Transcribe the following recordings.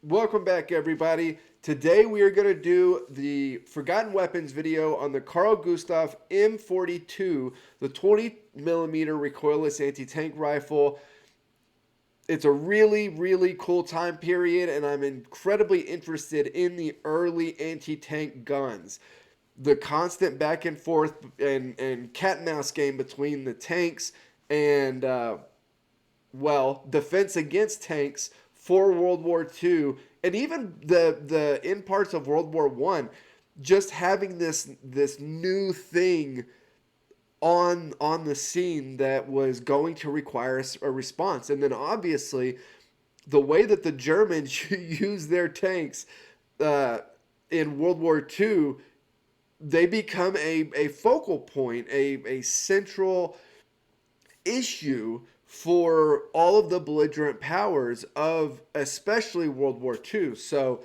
Welcome back, everybody. Today we are going to do the Forgotten Weapons video on the Carl Gustaf M42, the 20mm recoilless anti-tank rifle. It's a really cool time period, and I'm incredibly interested in the early anti-tank guns. The constant back and forth and cat and mouse game between the tanks and defense against tanks for World War II, and even the in parts of World War One, just having this new thing on the scene that was going to require a response. And then obviously the way that the Germans use their tanks in World War II, they become a focal point, a central issue for all of the belligerent powers of especially World War II. So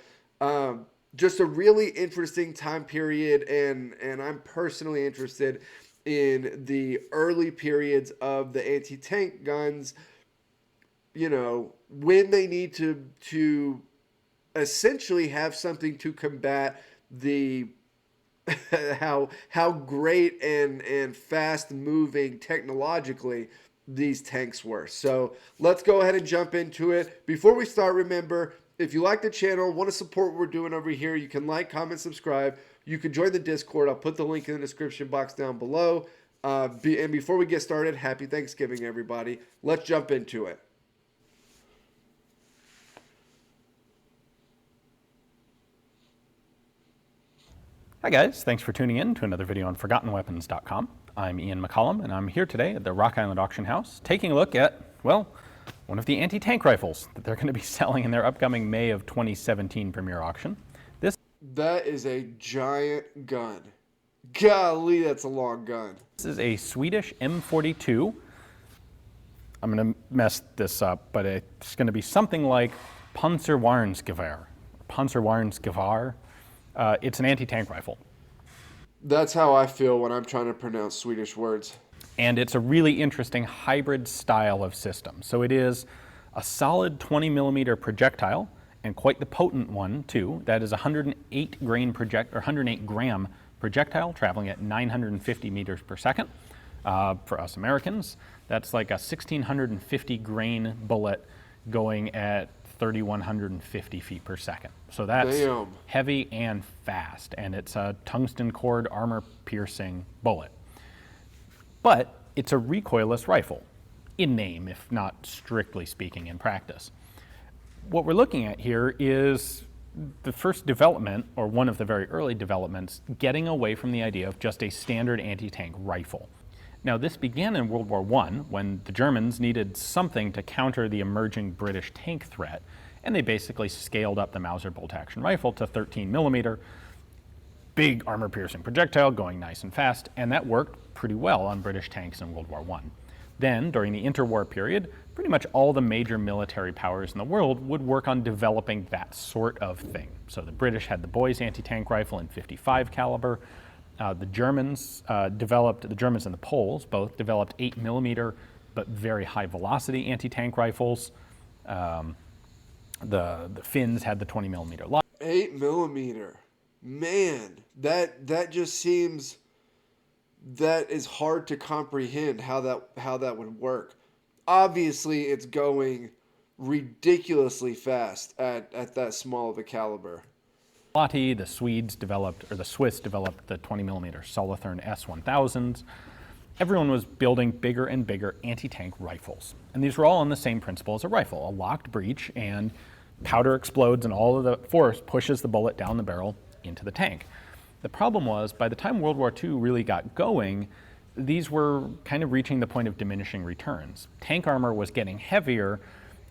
just a really interesting time period, and I'm personally interested in the early periods of the anti-tank guns, you know, when they need to essentially have something to combat the how great and fast moving technologically these tanks were. So let's go ahead and jump into it. Before we start, remember, if you like the channel, want to support what we're doing over here, you can like, comment, subscribe. You can join the Discord. I'll put the link in the description box down below. And before we get started, happy Thanksgiving, everybody. Let's jump into it. Hi guys, thanks for tuning in to another video on ForgottenWeapons.com. I'm Ian McCollum, and I'm here today at the Rock Island Auction House taking a look at, well, one of the anti-tank rifles that they're going to be selling in their upcoming May of 2017 premiere auction. That is a giant gun. Golly, that's a long gun. This is a Swedish M42. I'm going to mess this up, but it's going to be something like Panzerwarnsgewehr. Panzerwarnsgewehr. It's an anti-tank rifle. That's how I feel when I'm trying to pronounce Swedish words. And it's a really interesting hybrid style of system. So it is a solid 20mm projectile, and quite the potent one too. That is 108 gram projectile traveling at 950 meters per second. For us Americans, that's like a 1650 grain bullet going at 3,150 feet per second. So that's Damn. heavy and fast, and it's a tungsten cord armor piercing bullet. But it's a recoilless rifle, in name, if not strictly speaking in practice. What we're looking at here is the first development, or one of the very early developments, getting away from the idea of just a standard anti-tank rifle. Now, this began in World War I when the Germans needed something to counter the emerging British tank threat, and they basically scaled up the Mauser bolt-action rifle to 13mm, big armor-piercing projectile going nice and fast, and that worked pretty well on British tanks in World War I. Then, during the interwar period, pretty much all the major military powers in the world would work on developing that sort of thing. So the British had the Boys anti-tank rifle in .55 caliber. The Germans and the Poles both developed 8mm but very high velocity anti-tank rifles. The Finns had the 20mm light. 8mm. Man, that just seems, that is hard to comprehend how that would work. Obviously, it's going ridiculously fast at that small of a caliber. The Swiss developed the 20mm Solothurn S1000s. Everyone was building bigger and bigger anti-tank rifles. And these were all on the same principle as a rifle, a locked breech, and powder explodes and all of the force pushes the bullet down the barrel into the tank. The problem was, by the time World War II really got going, these were kind of reaching the point of diminishing returns. Tank armor was getting heavier,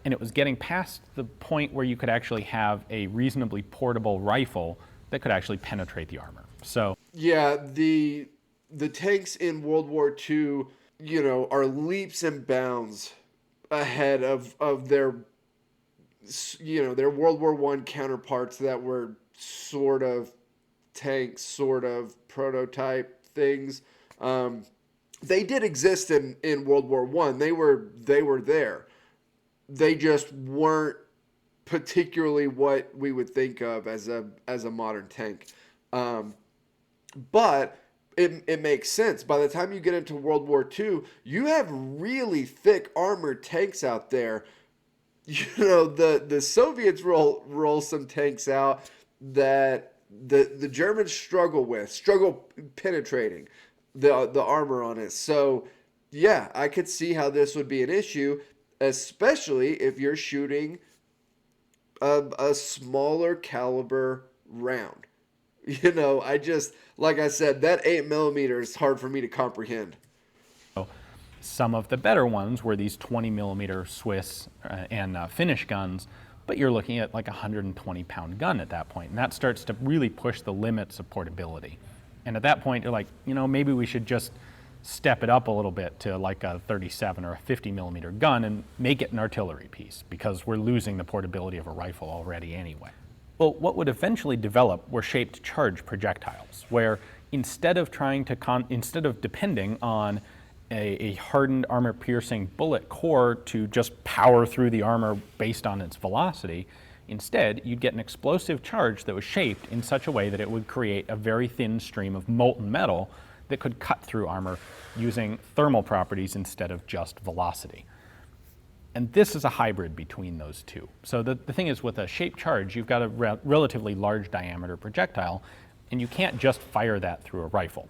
and it was getting past the point where you could actually have a reasonably portable rifle that could actually penetrate the armor. So yeah, the tanks in World War II, you know, are leaps and bounds ahead of their, you know, their World War I counterparts that were sort of tanks, sort of prototype things. They did exist in World War I. They were there. They just weren't particularly what we would think of as a modern tank. But it makes sense. By the time you get into World War II, you have really thick armored tanks out there. The Soviets roll some tanks out that the Germans struggle penetrating the armor on it. So yeah, I could see how this would be an issue, especially if you're shooting a smaller caliber round. I just, like I said, that 8 millimeter is hard for me to comprehend. Some of the better ones were these 20 millimeter Swiss and Finnish guns, but you're looking at like a 120-pound gun at that point, and that starts to really push the limits of portability. And at that point, you're like, maybe we should just step it up a little bit to like a 37 or a 50 millimeter gun and make it an artillery piece, because we're losing the portability of a rifle already anyway. Well, what would eventually develop were shaped charge projectiles, where instead of depending on a hardened armor-piercing bullet core to just power through the armor based on its velocity, instead you'd get an explosive charge that was shaped in such a way that it would create a very thin stream of molten metal that could cut through armor using thermal properties instead of just velocity. And this is a hybrid between those two. So the thing is, with a shaped charge, you've got a relatively large diameter projectile, and you can't just fire that through a rifle.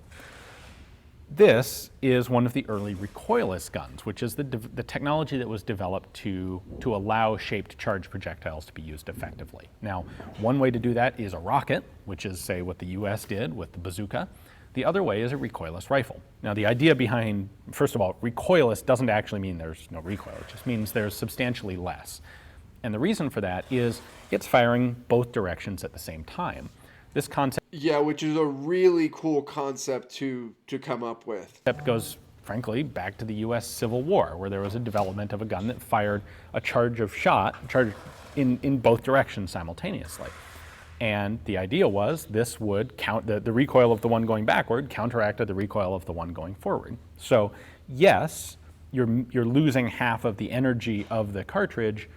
This is one of the early recoilless guns, which is the technology that was developed to allow shaped charge projectiles to be used effectively. Now, one way to do that is a rocket, which is, say, what the US did with the bazooka. The other way is a recoilless rifle. Now, the idea behind, first of all, recoilless doesn't actually mean there's no recoil. It just means there's substantially less. And the reason for that is it's firing both directions at the same time. This concept, yeah, which is a really cool concept to come up with. Goes, frankly, back to the US Civil War, where there was a development of a gun that fired a charge in both directions simultaneously. And the idea was this would count the recoil of the one going backward counteracted the recoil of the one going forward. So yes, you're losing half of the energy of the cartridge,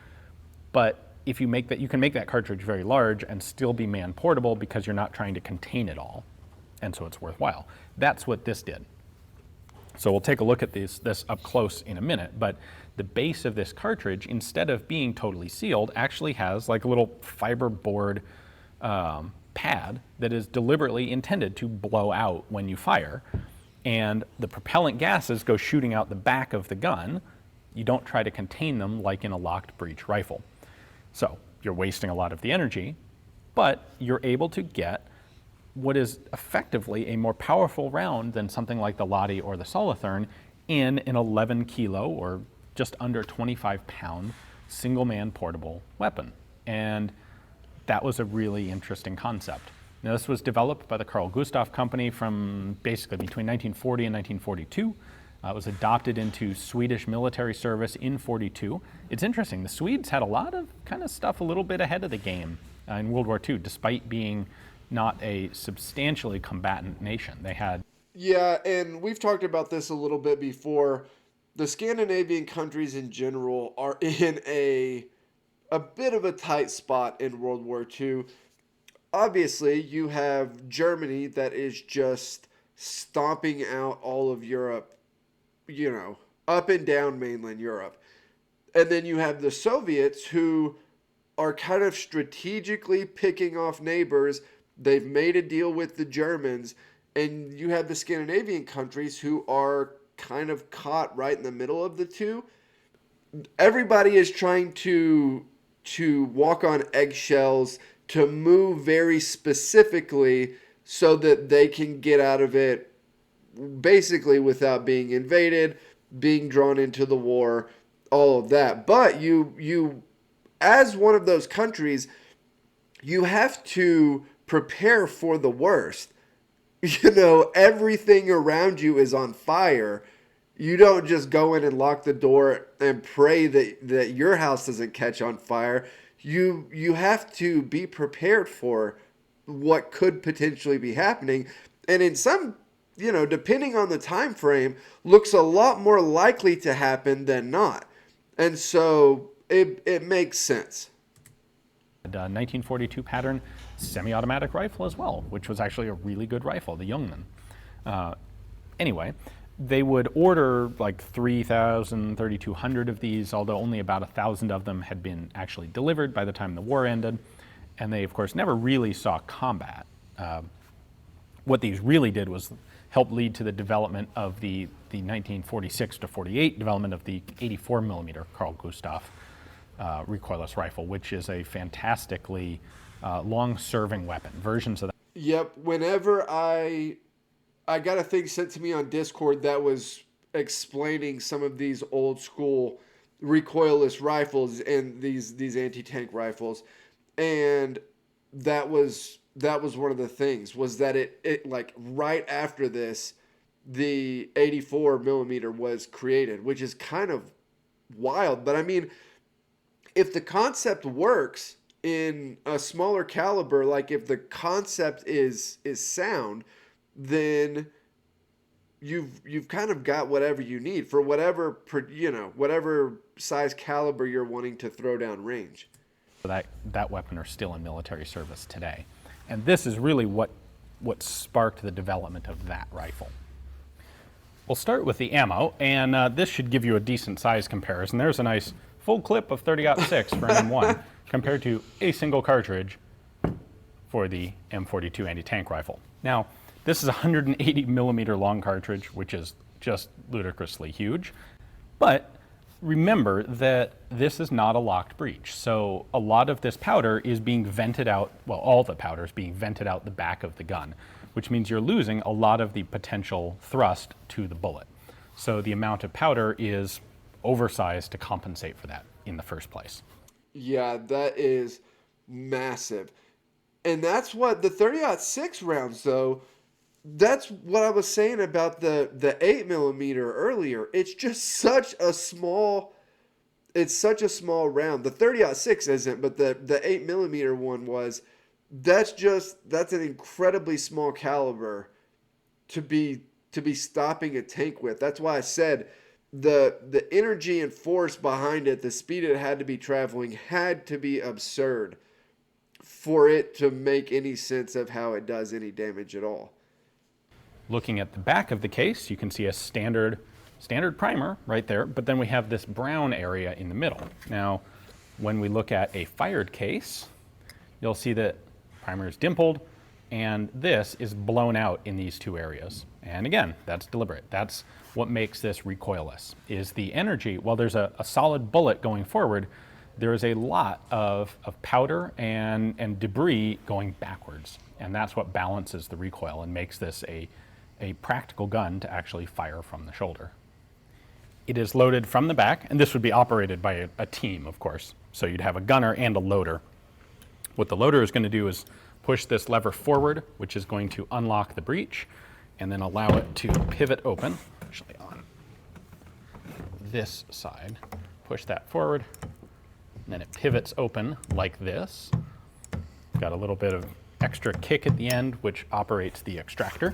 but if you make that, you can make that cartridge very large and still be man portable because you're not trying to contain it all, and so it's worthwhile. That's what this did. So we'll take a look at this up close in a minute, but the base of this cartridge, instead of being totally sealed, actually has like a little fiberboard pad that is deliberately intended to blow out when you fire, and the propellant gases go shooting out the back of the gun. You don't try to contain them like in a locked breech rifle. So you're wasting a lot of the energy, but you're able to get what is effectively a more powerful round than something like the Lottie or the Solothurn in an 11 kilo or just under 25-pound single-man portable weapon. And that was a really interesting concept. Now, this was developed by the Carl Gustaf company from basically between 1940 and 1942. It was adopted into Swedish military service in 42. It's interesting, the Swedes had a lot of kind of stuff a little bit ahead of the game in World War II, despite being not a substantially combatant nation. They had... Yeah, and we've talked about this a little bit before. The Scandinavian countries in general are in a bit of a tight spot in World War II. Obviously, you have Germany that is just stomping out all of Europe, up and down mainland Europe. And then you have the Soviets, who are kind of strategically picking off neighbors. They've made a deal with the Germans. And you have the Scandinavian countries, who are kind of caught right in the middle of the two. Everybody is trying to walk on eggshells, to move very specifically so that they can get out of it basically without being invaded, being drawn into the war, all of that. But you as one of those countries, you have to prepare for the worst. Everything around you is on fire. You don't just go in and lock the door and pray that your house doesn't catch on fire. You have to be prepared for what could potentially be happening. And in some, depending on the time frame, looks a lot more likely to happen than not. And so it makes sense. A 1942 pattern semi-automatic rifle as well, which was actually a really good rifle, the Jungmann. Anyway, they would order like 3,000, 3,200 of these, although only about 1,000 of them had been actually delivered by the time the war ended. And they, of course, never really saw combat. What these really did was help lead to the development of the 1946 to 48 development of the 84mm Carl Gustaf recoilless rifle, which is a fantastically long-serving weapon. Versions of that. Yep. Whenever I got a thing sent to me on Discord that was explaining some of these old school recoilless rifles and these anti-tank rifles, and that was one of the things, was that it like right after this, the 84mm was created, which is kind of wild. But I mean, if the concept works in a smaller caliber, like if the concept is sound, then you've kind of got whatever you need for whatever whatever size caliber you're wanting to throw down range. That weapon are still in military service today. And this is really what sparked the development of that rifle. We'll start with the ammo, and this should give you a decent size comparison. There's a nice full clip of 30-06 for an M1 compared to a single cartridge for the M42 anti-tank rifle. Now, this is a 180mm long cartridge, which is just ludicrously huge, but remember that this is not a locked breech. So a lot of this powder is being vented out, well, all the powder is being vented out the back of the gun, which means you're losing a lot of the potential thrust to the bullet. So the amount of powder is oversized to compensate for that in the first place. Yeah, that is massive. And that's what the 30-06 rounds, though, that's what I was saying about the 8mm earlier. It's just such a small round. The 30-06 isn't, but the 8mm one was. That's an incredibly small caliber to be stopping a tank with. That's why I said the energy and force behind it, the speed it had to be traveling, had to be absurd for it to make any sense of how it does any damage at all. Looking at the back of the case, you can see a standard primer right there, but then we have this brown area in the middle. Now, when we look at a fired case, you'll see that primer is dimpled, and this is blown out in these two areas. And again, that's deliberate. That's what makes this recoilless, is the energy. While there's a solid bullet going forward, there is a lot of powder and debris going backwards. And that's what balances the recoil and makes this a practical gun to actually fire from the shoulder. It is loaded from the back, and this would be operated by a team, of course. So you'd have a gunner and a loader. What the loader is going to do is push this lever forward, which is going to unlock the breech, and then allow it to pivot open, actually on this side. Push that forward, and then it pivots open like this. Got a little bit of extra kick at the end, which operates the extractor.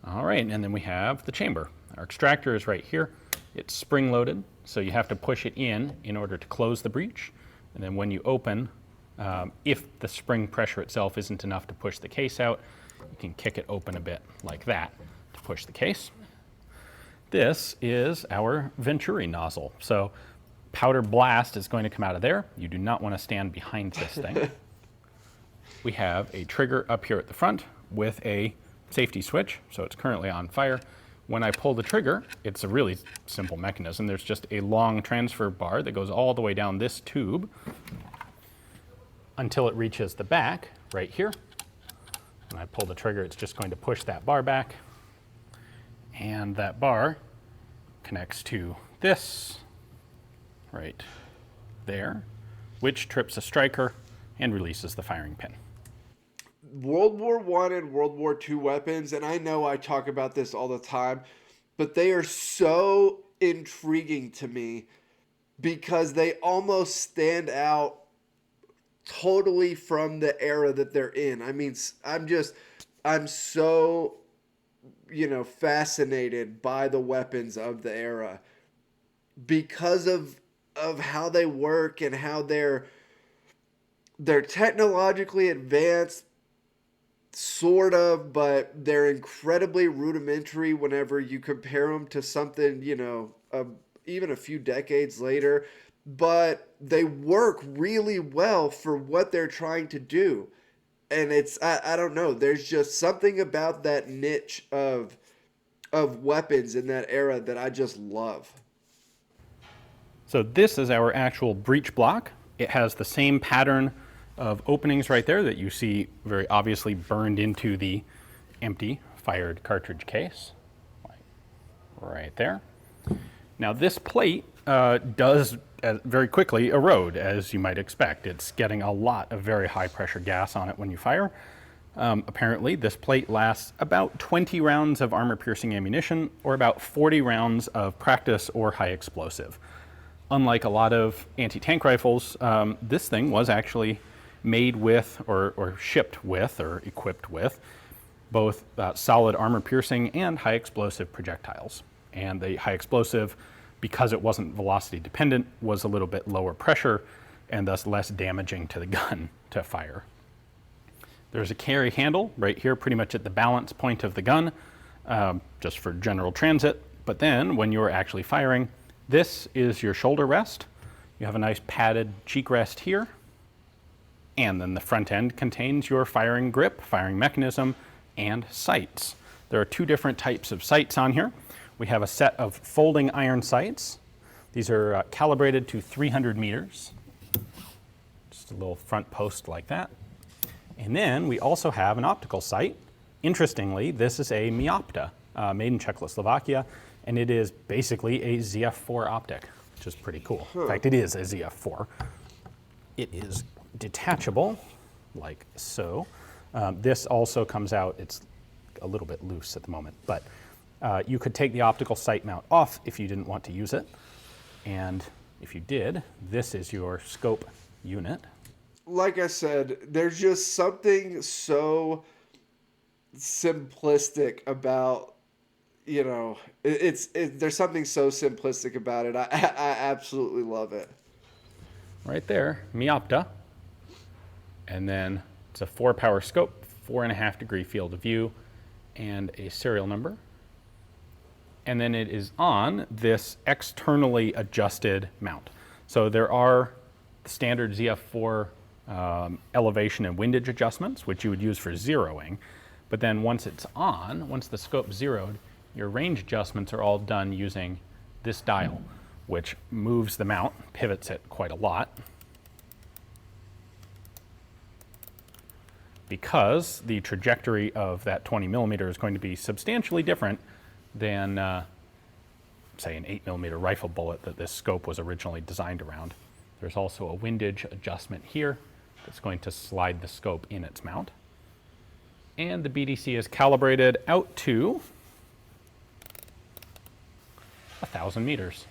All right, and then we have the chamber. Our extractor is right here. It's spring-loaded, so you have to push it in order to close the breech. And then when you open, if the spring pressure itself isn't enough to push the case out, you can kick it open a bit like that to push the case. This is our Venturi nozzle. So powder blast is going to come out of there. You do not want to stand behind this thing. We have a trigger up here at the front with a safety switch, so it's currently on fire. When I pull the trigger, it's a really simple mechanism. There's just a long transfer bar that goes all the way down this tube until it reaches the back right here. When I pull the trigger, it's just going to push that bar back, and that bar connects to this right there, which trips a striker and releases the firing pin. World War I and World War II weapons, and I know I talk about this all the time, but they are so intriguing to me because they almost stand out totally from the era that they're in. I mean, I'm so, fascinated by the weapons of the era because of how they work and how they're they're technologically advanced, sort of, but they're incredibly rudimentary whenever you compare them to something, even a few decades later. But they work really well for what they're trying to do. And I don't know, there's just something about that niche of weapons in that era that I just love. So this is our actual breech block. It has the same pattern of openings right there that you see very obviously burned into the empty fired cartridge case, like right there. Now this plate does very quickly erode, as you might expect. It's getting a lot of very high pressure gas on it when you fire. Apparently this plate lasts about 20 rounds of armor piercing ammunition, or about 40 rounds of practice or high explosive. Unlike a lot of anti-tank rifles, this thing was actually made with, or shipped with, or equipped with, both solid armor piercing and high explosive projectiles. And the high explosive, because it wasn't velocity dependent, was a little bit lower pressure and thus less damaging to the gun to fire. There's a carry handle right here, pretty much at the balance point of the gun, just for general transit. But then when you're actually firing, this is your shoulder rest. You have a nice padded cheek rest here. And then the front end contains your firing grip, firing mechanism, and sights. There are two different types of sights on here. We have a set of folding iron sights. These are calibrated to 300 meters. Just a little front post like that. And then we also have an optical sight. Interestingly, this is a Miopta, made in Czechoslovakia, and it is basically a ZF4 optic, which is pretty cool. In fact, it is a ZF4. It is detachable, like so. This also comes out, it's a little bit loose at the moment, but you could take the optical sight mount off if you didn't want to use it. And if you did, this is your scope unit. Like I said, there's just something so simplistic about, there's something so simplistic about it. I absolutely love it. Right there, Miopta. And then it's a 4-power scope, 4.5 degree field of view, and a serial number. And then it is on this externally adjusted mount. So there are standard ZF4 elevation and windage adjustments, which you would use for zeroing. But then once it's on, once the scope's zeroed, your range adjustments are all done using this dial, which moves the mount, pivots it quite a lot. Because the trajectory of that 20 millimeter is going to be substantially different than, say, an 8 millimeter rifle bullet that this scope was originally designed around. There's also a windage adjustment here that's going to slide the scope in its mount. And the BDC is calibrated out to 1,000 meters.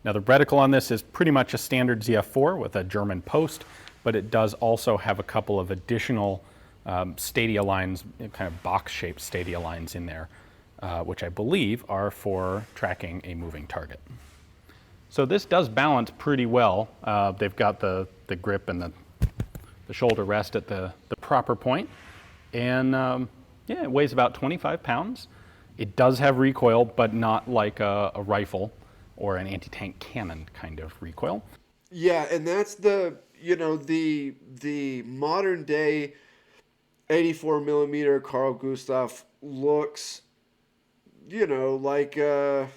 Now the reticle on this is pretty much a standard ZF4 with a German post, but it does also have a couple of additional stadia lines, kind of box-shaped stadia lines in there, which I believe are for tracking a moving target. So this does balance pretty well. They've got the grip and the shoulder rest at the proper point. And yeah, it weighs about 25 pounds. It does have recoil, but not like a rifle or an anti-tank cannon kind of recoil. Yeah, and that's the modern day 84 millimeter Carl Gustaf looks, like it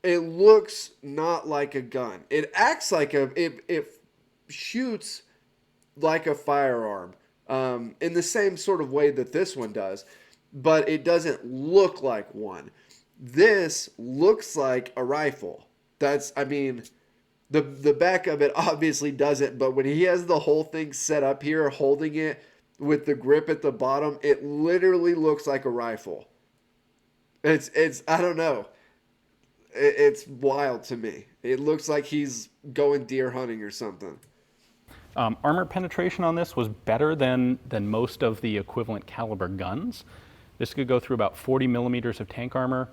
looks not like a gun. It acts like it shoots like a firearm, in the same sort of way that this one does, but it doesn't look like one. This looks like a rifle. The back of it obviously doesn't, but when he has the whole thing set up here, holding it with the grip at the bottom, it literally looks like a rifle. It's I don't know. It's wild to me. It looks like he's going deer hunting or something. Armor penetration on this was better than most of the equivalent caliber guns. This could go through about 40 millimeters of tank armor,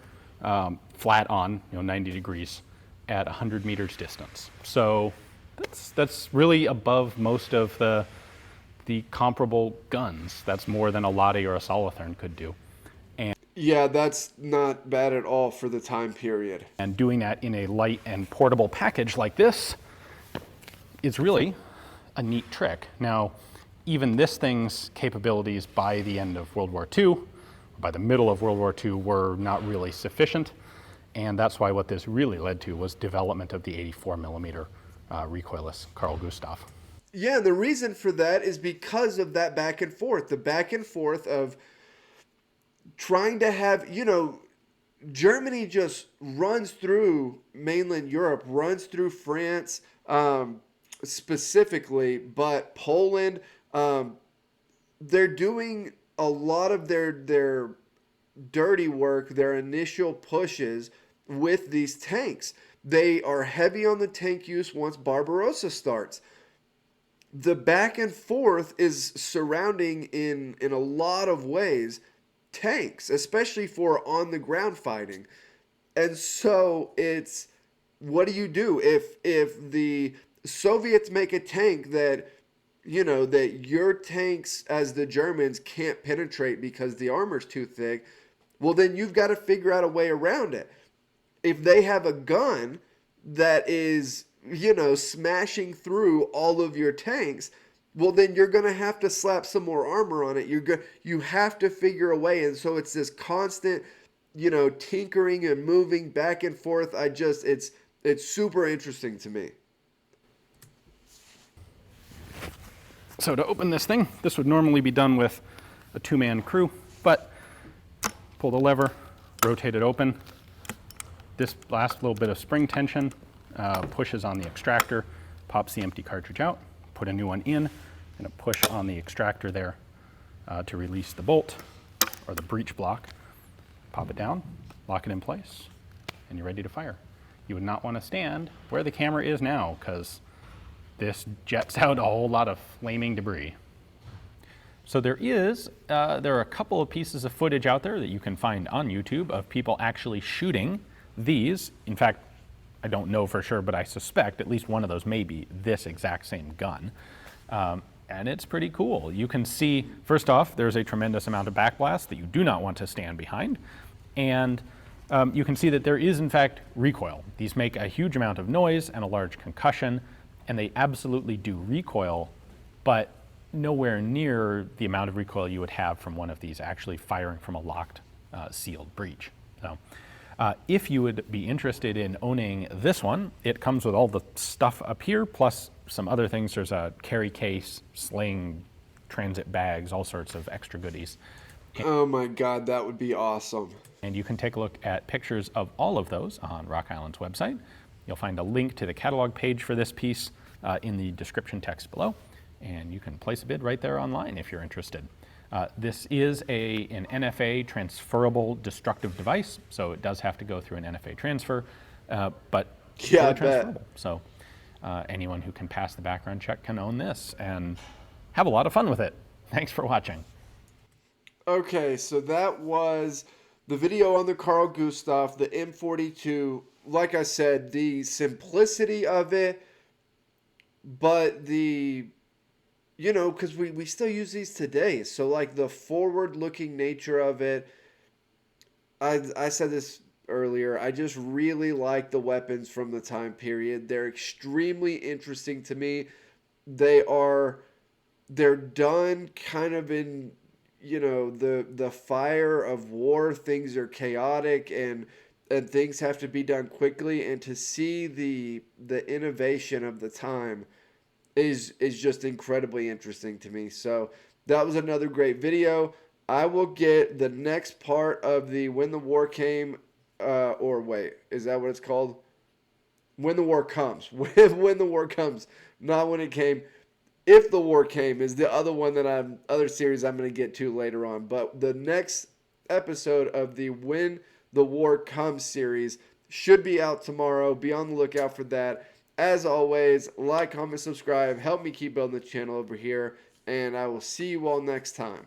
flat on, 90 degrees at 100 meters distance. So That's really above most of the comparable guns. That's more than a Lottie or a Solothurn could do. Yeah, that's not bad at all for the time period. And doing that in a light and portable package like this is really a neat trick. Now, even this thing's capabilities by the end of World War II, by the middle of World War II, were not really sufficient. And that's why what this really led to was development of the 84mm recoilless Carl Gustaf. Yeah, and the reason for that is because of that back and forth. The back and forth of trying to have, Germany just runs through mainland Europe, runs through France specifically, but Poland, they're doing a lot of their dirty work, their initial pushes with these tanks. They are heavy on the tank use once Barbarossa starts. The back and forth is surrounding in a lot of ways tanks, especially for on the ground fighting. And so it's, what do you do if the Soviets make a tank that that your tanks as the Germans can't penetrate because the armor's too thick? Well, then you've got to figure out a way around it. If they have a gun that is smashing through all of your tanks, well, then you're going to have to slap some more armor on it. You have to figure a way. And so it's this constant, tinkering and moving back and forth. It's super interesting to me. So to open this thing, this would normally be done with a two-man crew, but pull the lever, rotate it open. This last little bit of spring tension pushes on the extractor, pops the empty cartridge out, put a new one in, and a push on the extractor there to release the bolt or the breech block. Pop it down, lock it in place, and you're ready to fire. You would not want to stand where the camera is now, because this jets out a whole lot of flaming debris. So there are a couple of pieces of footage out there that you can find on YouTube of people actually shooting these. In fact, I don't know for sure, but I suspect at least one of those may be this exact same gun. And it's pretty cool. You can see, first off, there's a tremendous amount of backblast that you do not want to stand behind. And you can see that there is, in fact, recoil. These make a huge amount of noise and a large concussion, and they absolutely do recoil, but nowhere near the amount of recoil you would have from one of these actually firing from a locked, sealed breech. So, if you would be interested in owning this one, it comes with all the stuff up here, plus some other things. There's a carry case, sling, transit bags, all sorts of extra goodies. Oh my God, that would be awesome. And you can take a look at pictures of all of those on Rock Island's website. You'll find a link to the catalog page for this piece in the description text below, and you can place a bid right there online if you're interested. This is an NFA transferable destructive device, so it does have to go through an NFA transfer, but yeah, transferable. So anyone who can pass the background check can own this and have a lot of fun with it. Thanks for watching. Okay, so that was the video on the Carl Gustaf, the M42. Like I said, the simplicity of it, but because we still use these today. So like the forward-looking nature of it, I said this earlier, I just really like the weapons from the time period. They're extremely interesting to me. They're done kind of in, the fire of war. Things are chaotic and things have to be done quickly, and to see the innovation of the time is just incredibly interesting to me. So that was another great video. I will get the next part of the When the War Came, or wait, is that what it's called? When the War Comes. When the War Comes, not when it came. If the War Came is the other one that other series I'm going to get to later on. But the next episode of the When the War Comes series should be out tomorrow. Be on the lookout for that. As always, like, comment, subscribe. Help me keep building the channel over here. And I will see you all next time.